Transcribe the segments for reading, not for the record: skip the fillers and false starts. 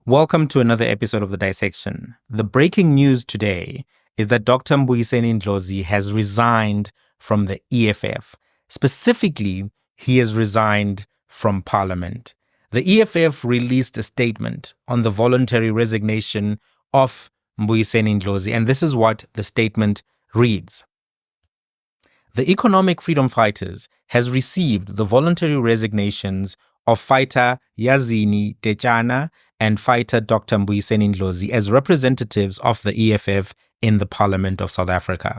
Welcome to another episode of The Dissection. The breaking news today is that Dr. Mbuyiseni Ndlozi has resigned from the EFF. Specifically, he has resigned from Parliament. The EFF released a statement on the voluntary resignation of Mbuyiseni Ndlozi, and this is what the statement reads. The Economic Freedom Fighters has received the voluntary resignations of fighter Yazini Techana and fighter Dr. Mbuyiseni Ndlozi as representatives of the EFF in the Parliament of South Africa.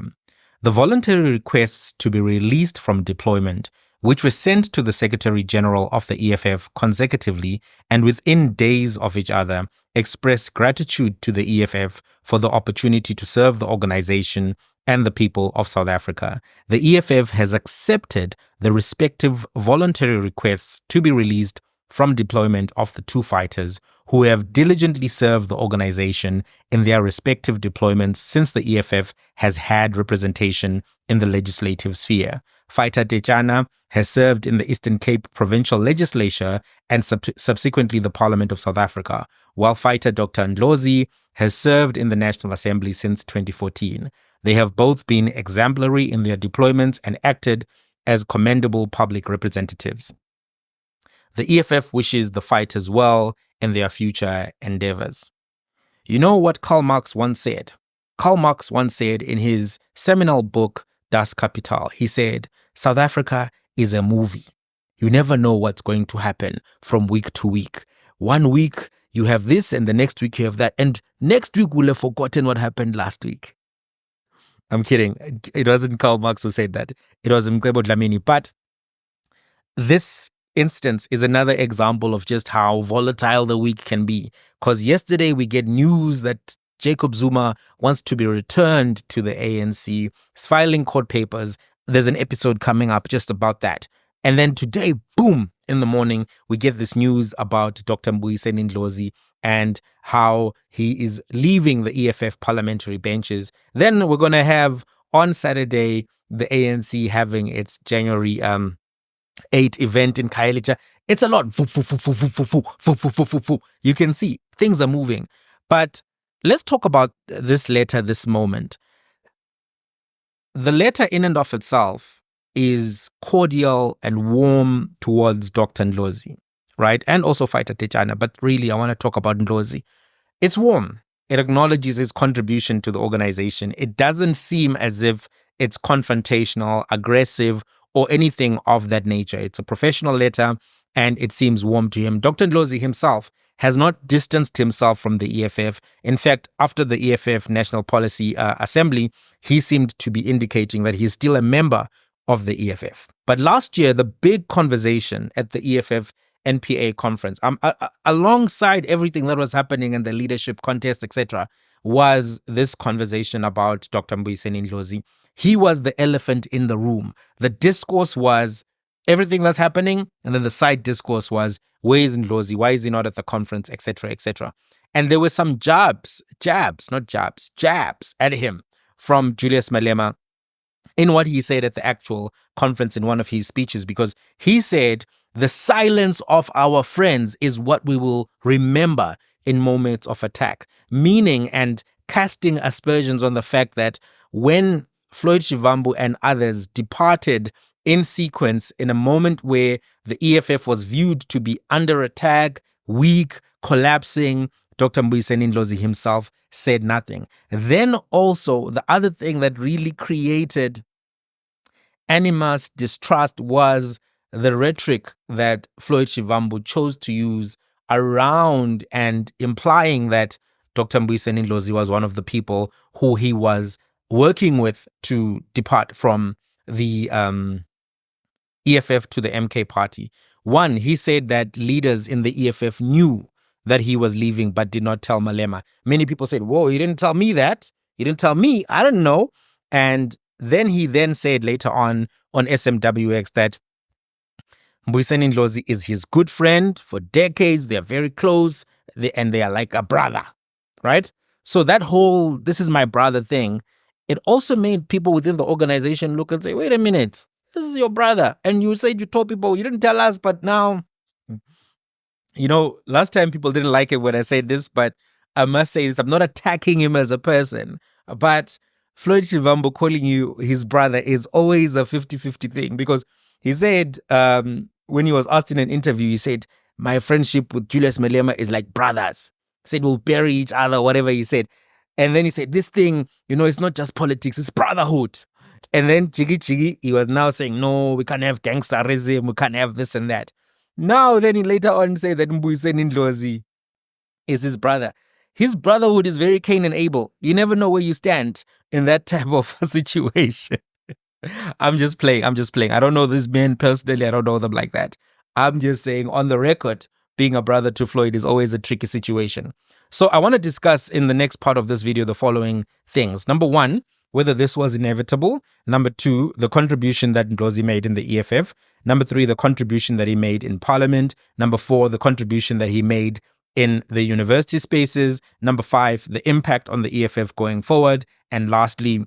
The voluntary requests to be released from deployment, which were sent to the Secretary General of the EFF consecutively and within days of each other, express gratitude to the EFF for the opportunity to serve the organization and the people of South Africa. The EFF has accepted the respective voluntary requests to be released from deployment of the two fighters who have diligently served the organization in their respective deployments since the EFF has had representation in the legislative sphere. Fighter Techana has served in the Eastern Cape Provincial Legislature and subsequently the Parliament of South Africa, while fighter Dr. Ndlozi has served in the National Assembly since 2014. They have both been exemplary in their deployments and acted as commendable public representatives. The EFF wishes the fighters well in their future endeavors. You know what Karl Marx once said? Karl Marx once said in his seminal book, Das Kapital, he said, South Africa is a movie. You never know what's going to happen from week to week. 1 week, you have this, and the next week you have that. And next week, we'll have forgotten what happened last week. I'm kidding. It wasn't Karl Marx who said that. It was Mcebo Dlamini. But this instance is another example of just how volatile the week can be. Because yesterday we get news that Jacob Zuma wants to be returned to the ANC. He's filing court papers. There's an episode coming up just about that. And then today, boom, in the morning, we get this news about Dr. Mbuyiseni Ndlozi and how he is leaving the EFF parliamentary benches. Then we're going to have on Saturday, the ANC having its January 8 event in Khayelitsha. It's a lot. You can see things are moving. But let's talk about this letter, this moment. The letter in and of itself is cordial and warm towards Dr. Ndlozi, right? And also fighter Techana. But really, I want to talk about Ndlozi. It's warm. It acknowledges his contribution to the organization. It doesn't seem as if it's confrontational, aggressive, or anything of that nature. It's a professional letter and it seems warm to him. Dr. Ndlozi himself has not distanced himself from the EFF. In fact, after the EFF National Policy Assembly, he seemed to be indicating that he's still a member of the EFF. But last year, the big conversation at the EFF NPA conference, alongside everything that was happening in the leadership contest, etc., was this conversation about Dr. Mbuyiseni Ndlozi. He was the elephant in the room. The discourse was everything that's happening, and then the side discourse was, where is Ndlozi? Why is he not at the conference, etc., etc. And there were some jabs at him from Julius Malema in what he said at the actual conference in one of his speeches, because he said, the silence of our friends is what we will remember in moments of attack, meaning and casting aspersions on the fact that when Floyd Shivambu and others departed in sequence in a moment where the EFF was viewed to be under attack, weak, collapsing, Dr. Mbuyiseni Ndlozi himself said nothing. Then also, the other thing that really created animus, distrust, was the rhetoric that Floyd Shivambu chose to use around and implying that Dr. Mbuyiseni Ndlozi was one of the people who he was working with to depart from the EFF to the MK party. One, he said that leaders in the EFF knew that he was leaving but did not tell Malema. Many people said, whoa, you didn't tell me that. You didn't tell me. I didn't know. And then he said later on SMWX that Mbuyiseni Ndlozi is his good friend for decades. They're very close and they are like a brother, right? So that whole, this is my brother thing, it also made people within the organization look and say, wait a minute, this is your brother. And you said you told people, you didn't tell us, but now Last time people didn't like it when I said this, but I must say this. I'm not attacking him as a person, but Floyd Shivambu calling you his brother is always a 50-50 thing, because he said, when he was asked in an interview, he said, my friendship with Julius Malema is like brothers. He said, we'll bury each other, whatever he said. And then he said, this thing, it's not just politics, it's brotherhood. And then Chigi, he was now saying, no, we can't have gangsterism, we can't have this and that. Now, then he later on said that Mbuyiseni Ndlozi is his brother. His brotherhood is very Cain and Abel. You never know where you stand in that type of situation. I'm just playing. I don't know these men personally. I don't know them like that. I'm just saying, on the record, being a brother to Floyd is always a tricky situation. So I want to discuss in the next part of this video the following things. Number one, whether this was inevitable. Number two, the contribution that Ndlozi made in the EFF. Number three, the contribution that he made in Parliament. Number four, the contribution that he made in the university spaces. Number five, the impact on the EFF going forward. And lastly,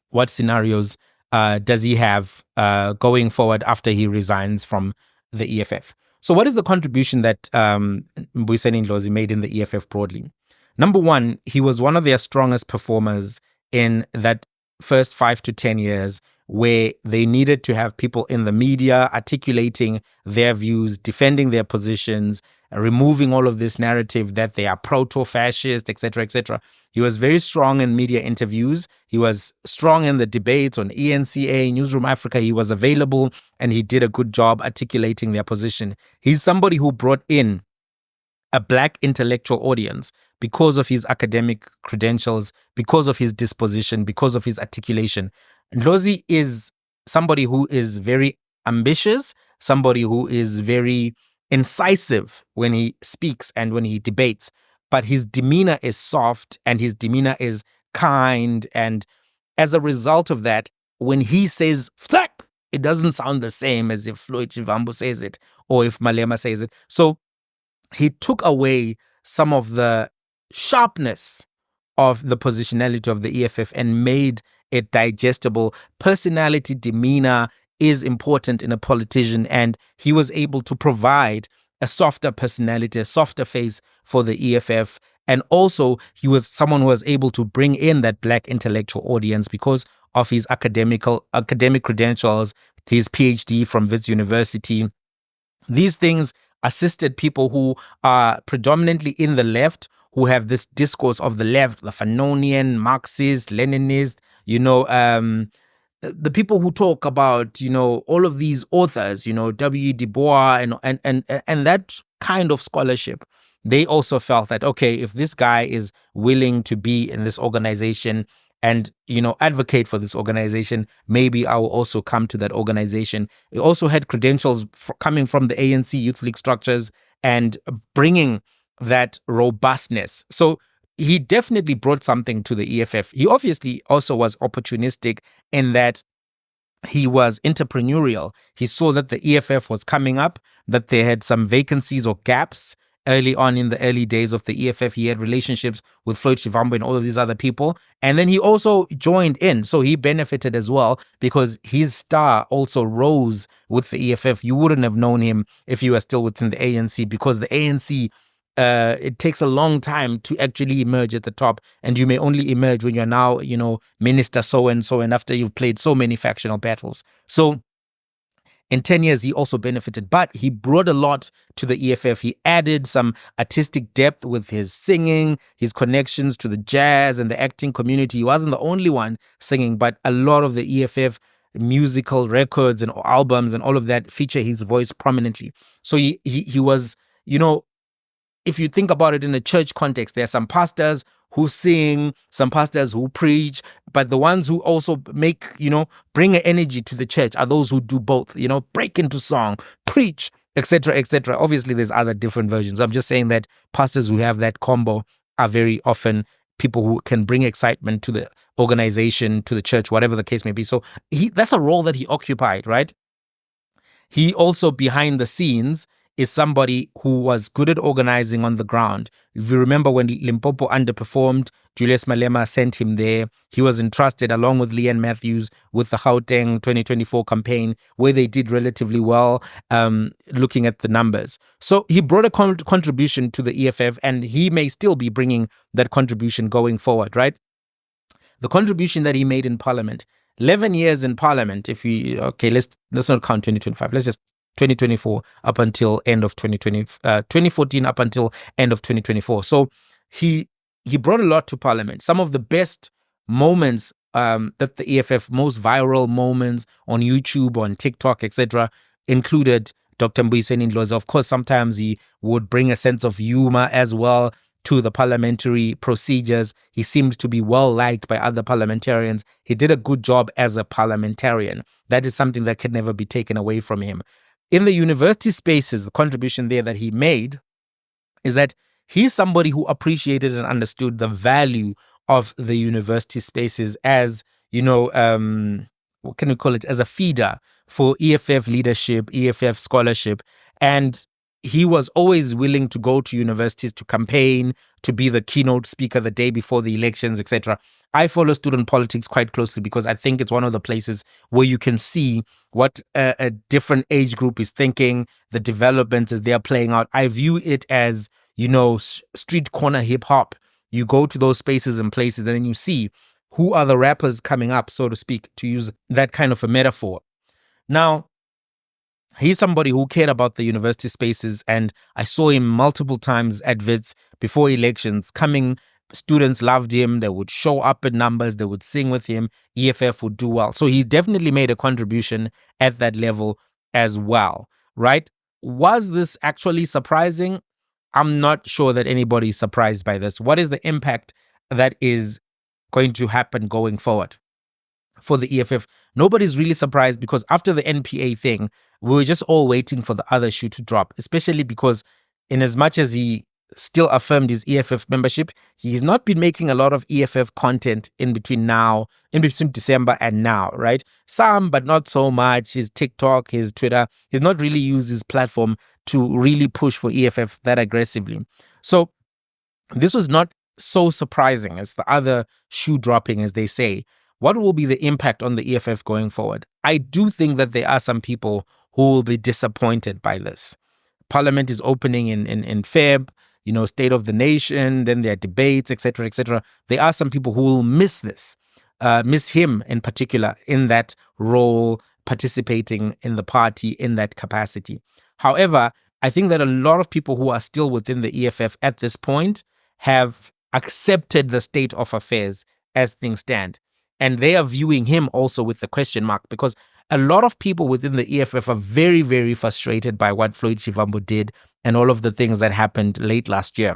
what scenarios does he have going forward after he resigns from the EFF? So what is the contribution that Mbuyiseni Ndlozi made in the EFF broadly? Number one, he was one of their strongest performers in that first 5 to 10 years, where they needed to have people in the media articulating their views, defending their positions, removing all of this narrative that they are proto-fascist, etc., etc. He was very strong in media interviews. He was strong in the debates on ENCA, Newsroom Africa. He was available and he did a good job articulating their position. He's somebody who brought in a black intellectual audience because of his academic credentials, because of his disposition, because of his articulation. Ndlozi is somebody who is very ambitious, somebody who is very incisive when he speaks and when he debates, but his demeanor is soft and his demeanor is kind. And as a result of that, when he says, "Fuck," it doesn't sound the same as if Floyd Shivambu says it or if Malema says it. So he took away some of the sharpness of the positionality of the EFF and made it digestible. Personality, demeanor is important in a politician, and he was able to provide a softer personality, a softer face for the EFF. And also, he was someone who was able to bring in that black intellectual audience because of his academic credentials, his PhD from Wits University. These things assisted people who are predominantly in the left, who have this discourse of the left, the Fanonian, Marxist, Leninist, the people who talk about, all of these authors, W. Du Bois and that kind of scholarship. They also felt that, okay, if this guy is willing to be in this organization and, advocate for this organization, maybe I will also come to that organization. It also had credentials coming from the ANC Youth League structures and bringing that robustness. So he definitely brought something to the EFF. He obviously also was opportunistic in that he was entrepreneurial. He saw that the EFF was coming up, that they had some vacancies or gaps early on in the early days of the EFF. He had relationships with Floyd Shivambu and all of these other people. And then he also joined in. So he benefited as well because his star also rose with the EFF. You wouldn't have known him if you were still within the ANC, because the ANC, it takes a long time to actually emerge at the top. And you may only emerge when you're now, minister so-and-so, and after you've played so many factional battles. So in 10 years, he also benefited, but he brought a lot to the EFF. He added some artistic depth with his singing, his connections to the jazz and the acting community. He wasn't the only one singing, but a lot of the EFF musical records and albums and all of that feature his voice prominently. So he was, if you think about it in a church context, there are some pastors who sing, some pastors who preach, but the ones who also make, bring an energy to the church are those who do both, break into song, preach, etc., etc. Obviously, there's other different versions. I'm just saying that pastors who have that combo are very often people who can bring excitement to the organization, to the church, whatever the case may be. So that's a role that he occupied, right? He also, behind the scenes, is somebody who was good at organizing on the ground. If you remember when Limpopo underperformed, Julius Malema sent him there. He was entrusted along with Leanne Matthews with the Gauteng 2024 campaign, where they did relatively well, looking at the numbers. So he brought a contribution to the EFF, and he may still be bringing that contribution going forward, right? The contribution that he made in Parliament, 11 years in Parliament, let's not count 2025, let's just 2024 up until end of 2014 up until end of 2024. So he brought a lot to Parliament. Some of the best moments that the EFF, most viral moments on YouTube, on TikTok, etc., included Dr. Mbuyiseni Ndlozi. Of course, sometimes he would bring a sense of humor as well to the parliamentary procedures. He seemed to be well liked by other parliamentarians. He did a good job as a parliamentarian. That is something that can never be taken away from him. In the university spaces, the contribution there that he made is that he's somebody who appreciated and understood the value of the university spaces as, what can we call it, as a feeder for EFF leadership, EFF scholarship. And he was always willing to go to universities to campaign, to be the keynote speaker the day before the elections, etc. I follow student politics quite closely because I think it's one of the places where you can see what a different age group is thinking, the developments as they're playing out. I view it as, street corner hip hop. You go to those spaces and places and then you see who are the rappers coming up, so to speak, to use that kind of a metaphor. Now, he's somebody who cared about the university spaces, and I saw him multiple times at Wits before elections coming. Students loved him. They would show up in numbers. They would sing with him. EFF would do well. So he definitely made a contribution at that level as well, right? Was this actually surprising? I'm not sure that anybody is surprised by this. What is the impact that is going to happen going forward for the EFF? Nobody's really surprised because after the NPA thing, we were just all waiting for the other shoe to drop, especially because in as much as he still affirmed his EFF membership, he's not been making a lot of EFF content in between December and now, right? Some, but not so much. His TikTok, his Twitter, he's not really used his platform to really push for EFF that aggressively. So this was not so surprising as the other shoe dropping, as they say. What will be the impact on the EFF going forward? I do think that there are some people who will be disappointed by this. Parliament is opening in Feb, State of the Nation, then there are debates, etc., etc. There are some people who will miss this, miss him in particular in that role, participating in the party in that capacity. However, I think that a lot of people who are still within the EFF at this point have accepted the state of affairs as things stand. And they are viewing him also with the question mark, because a lot of people within the EFF are very, very frustrated by what Floyd Shivambu did and all of the things that happened late last year.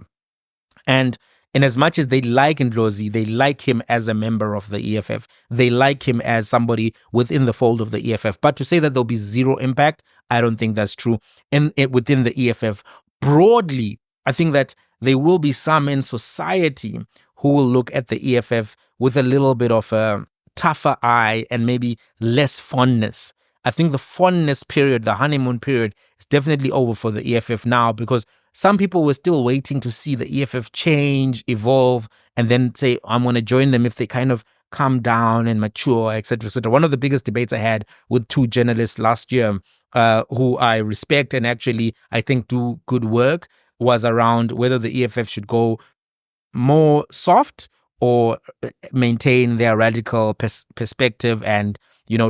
And in as much as they like Ndlozi, they like him as a member of the EFF. They like him as somebody within the fold of the EFF. But to say that there'll be zero impact, I don't think that's true. Within the EFF, broadly, I think that there will be some in society who will look at the EFF with a little bit of a tougher eye and maybe less fondness. I think the fondness period, the honeymoon period, is definitely over for the EFF now, because some people were still waiting to see the EFF change, evolve, and then say, I'm going to join them if they kind of calm down and mature, etc., etc. One of the biggest debates I had with two journalists last year, who I respect and actually I think do good work, was around whether the EFF should go more soft or maintain their radical perspective and,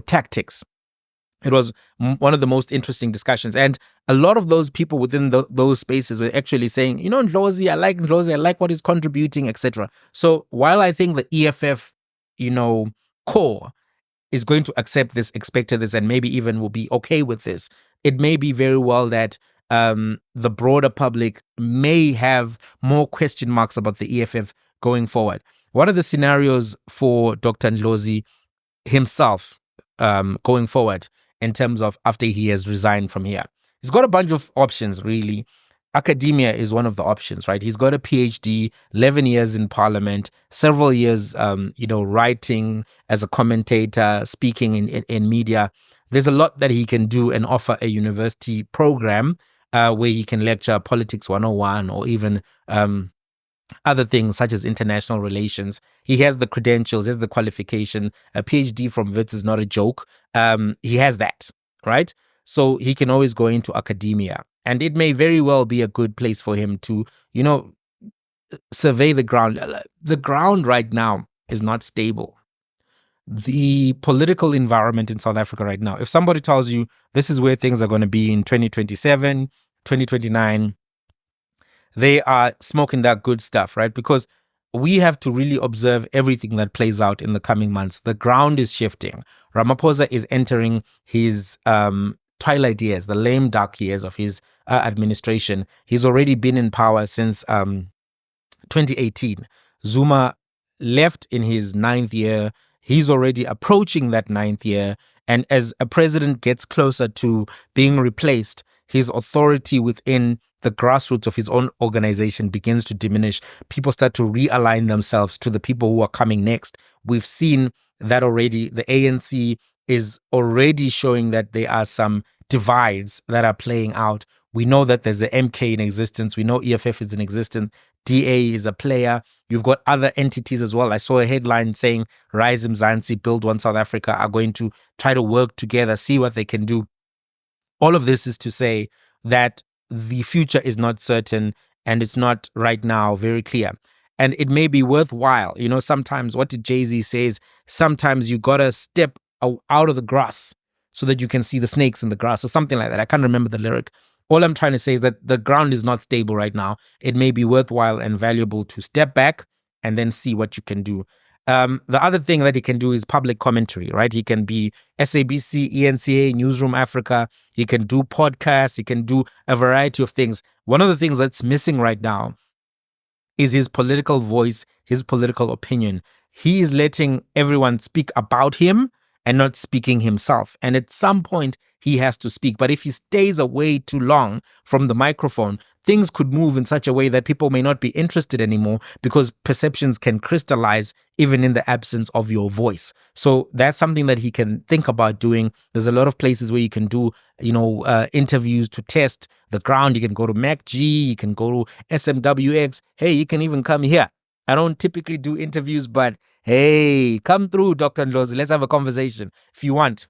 tactics. It was one of the most interesting discussions. And a lot of those people within those spaces were actually saying, Ndlozi, I like Ndlozi, I like what he's contributing, etc. So while I think the EFF, core is going to accept this, expected this, and maybe even will be okay with this, it may be very well that the broader public may have more question marks about the EFF going forward. What are the scenarios for Dr. Ndlozi himself going forward in terms of after he has resigned from here? He's got a bunch of options, really. Academia is one of the options, right? He's got a PhD, 11 years in parliament, several years, writing as a commentator, speaking in media. There's a lot that he can do and offer a university program where he can lecture politics 101 or even other things such as international relations. He has the credentials, he has the qualification. A PhD from Wits is not a joke. He has that, right? So he can always go into academia. And it may very well be a good place for him to, survey the ground. The ground right now is not stable. The political environment in South Africa right now, if somebody tells you this is where things are going to be in 2027, 2029, they are smoking that good stuff, right? Because we have to really observe everything that plays out in the coming months. The ground is shifting. Ramaphosa is entering his twilight years, the lame dark years of his administration. He's already been in power since 2018. Zuma left in his 9th year. He's already approaching that 9th year. And as a president gets closer to being replaced, his authority within the grassroots of his own organization begins to diminish. People start to realign themselves to the people who are coming next. We've seen that already. The ANC is already showing that there are some divides that are playing out. We know that there's the MK in existence. We know EFF is in existence. DA is a player. You've got other entities as well. I saw a headline saying Rise Mzansi, Build One South Africa are going to try to work together, see what they can do. All of this is to say that the future is not certain and it's not right now very clear. And it may be worthwhile. Sometimes what did Jay-Z says, sometimes you got to step out of the grass so that you can see the snakes in the grass or something like that. I can't remember the lyric. All I'm trying to say is that the ground is not stable right now. It may be worthwhile and valuable to step back and then see what you can do. The other thing that he can do is public commentary, right? He can be SABC, ENCA, Newsroom Africa. He can do podcasts. He can do a variety of things. One of the things that's missing right now is his political voice, his political opinion. He is letting everyone speak about him and not speaking himself. And at some point, he has to speak. But if he stays away too long from the microphone, things could move in such a way that people may not be interested anymore because perceptions can crystallize even in the absence of your voice. So that's something that he can think about doing. There's a lot of places where you can do, interviews to test the ground. You can go to MacG, you can go to SMWX. Hey, you can even come here. I don't typically do interviews, but hey, come through, Dr. Ndlozi. Let's have a conversation if you want.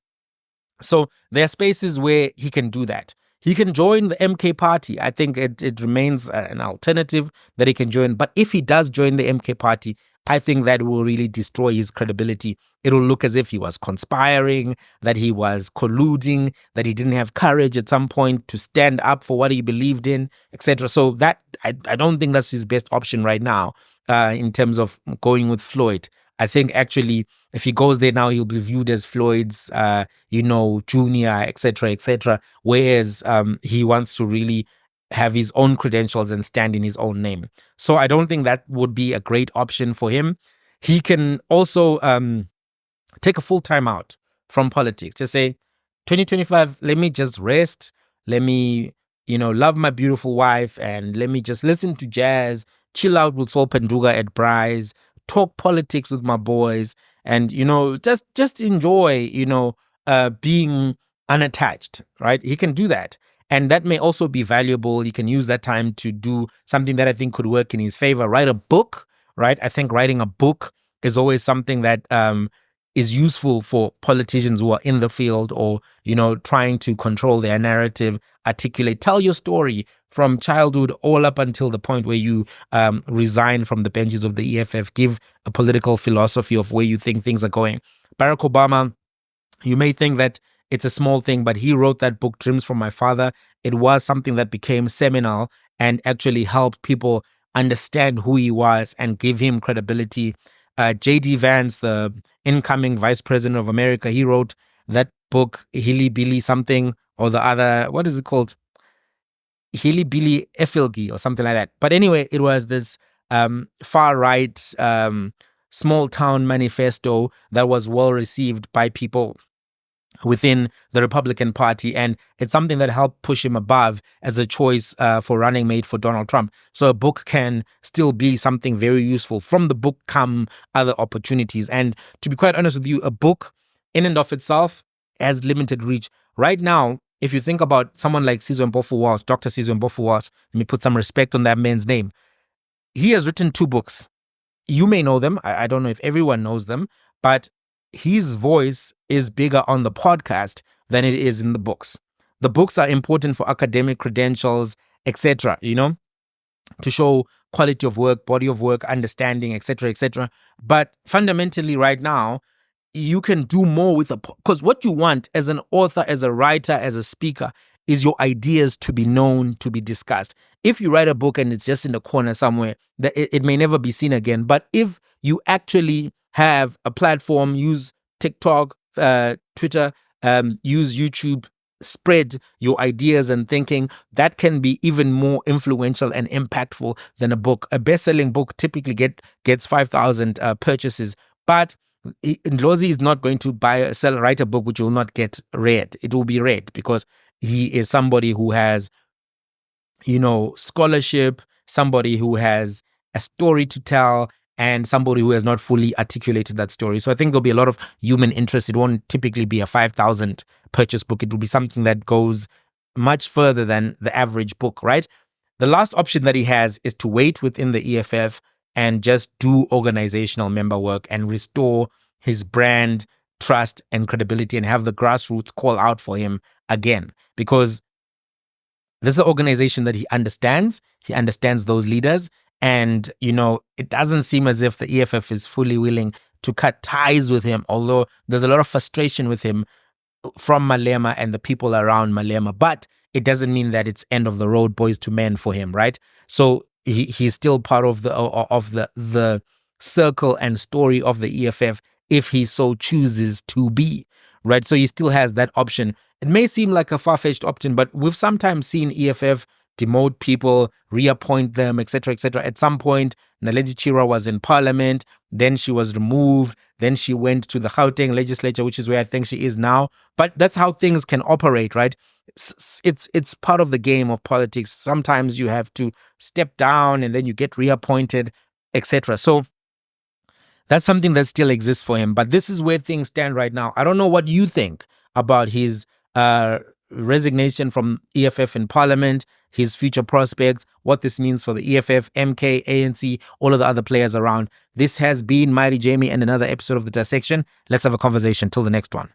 So there are spaces where he can do that. He can join the MK party. I think it remains an alternative that he can join. But if he does join the MK party, I think that will really destroy his credibility. It'll look as if he was conspiring, that he was colluding, that he didn't have courage at some point to stand up for what he believed in, etc. So that I don't think that's his best option right now in terms of going with Floyd. I think actually if he goes there now, he'll be viewed as Floyd's, junior, etc., etc. Whereas he wants to really have his own credentials and stand in his own name. So I don't think that would be a great option for him. He can also take a full time out from politics. Just say, 2025, let me just rest. Let me, love my beautiful wife and let me just listen to jazz, chill out with Sol Penduga at Bryce, talk politics with my boys, and just enjoy being unattached, right? He can do that, and that may also be valuable. He can use that time to do something that I think could work in his favor. Write a book, right? I think writing a book is always something that is useful for politicians who are in the field or trying to control their narrative, articulate, tell your story from childhood all up until the point where you resign from the benches of the EFF, give a political philosophy of where you think things are going. Barack Obama, you may think that it's a small thing, but he wrote that book, Dreams from My Father. It was something that became seminal and actually helped people understand who he was and give him credibility. J.D. Vance, the incoming vice president of America, he wrote that book, Hilly Billy something or the other, what is it called? Hilly Billy Efilgi or something like that. But anyway, it was this far-right small town manifesto that was well received by people within the Republican Party, and it's something that helped push him above as a choice for running mate for Donald Trump. So a book can still be something very useful. From the book come other opportunities. And to be quite honest with you, a book in and of itself has limited reach. Right now, if you think about someone like Sizwe Mpofu-Walsh, Dr. Sizwe Mpofu-Walsh, let me put some respect on that man's name. He has written 2 books. You may know them. I don't know if everyone knows them, but his voice is bigger on the podcast than it is in the books. The books are important for academic credentials, etc., to show quality of work, body of work, understanding, etc., etc. But fundamentally right now, you can do more with because what you want as an author, as a writer, as a speaker, is your ideas to be known, to be discussed. If you write a book and it's just in the corner somewhere, that it may never be seen again. But if you actually have a platform, use TikTok, Twitter, use YouTube, spread your ideas and thinking, that can be even more influential and impactful than a book. A best-selling book typically gets 5,000 purchases, but Ndlozi is not going to write a book which will not get read. It will be read because he is somebody who has, scholarship, somebody who has a story to tell, and somebody who has not fully articulated that story. So I think there'll be a lot of human interest. It won't typically be a 5,000 purchase book. It will be something that goes much further than the average book, right? The last option that he has is to wait within the EFF and just do organizational member work and restore his brand, trust, and credibility, and have the grassroots call out for him again. Because this is an organization that he understands. He understands those leaders. And, it doesn't seem as if the EFF is fully willing to cut ties with him, although there's a lot of frustration with him from Malema and the people around Malema. But it doesn't mean that it's end of the road, boys to men for him, right? So he's still part of the circle and story of the EFF if he so chooses to be, right? So he still has that option. It may seem like a far-fetched option, but we've sometimes seen EFF demote people, reappoint them, etc., etc. At some point, Naledi Chira was in parliament, then she was removed, then she went to the Gauteng legislature, which is where I think she is now. But that's how things can operate, right? It's part of the game of politics. Sometimes you have to step down and then you get reappointed, etc. So that's something that still exists for him. But this is where things stand right now. I don't know what you think about his resignation from EFF in parliament, his future prospects, what this means for the EFF, MK, ANC, all of the other players around. This has been Mighty Jamie and another episode of The Dissection. Let's have a conversation. Till the next one.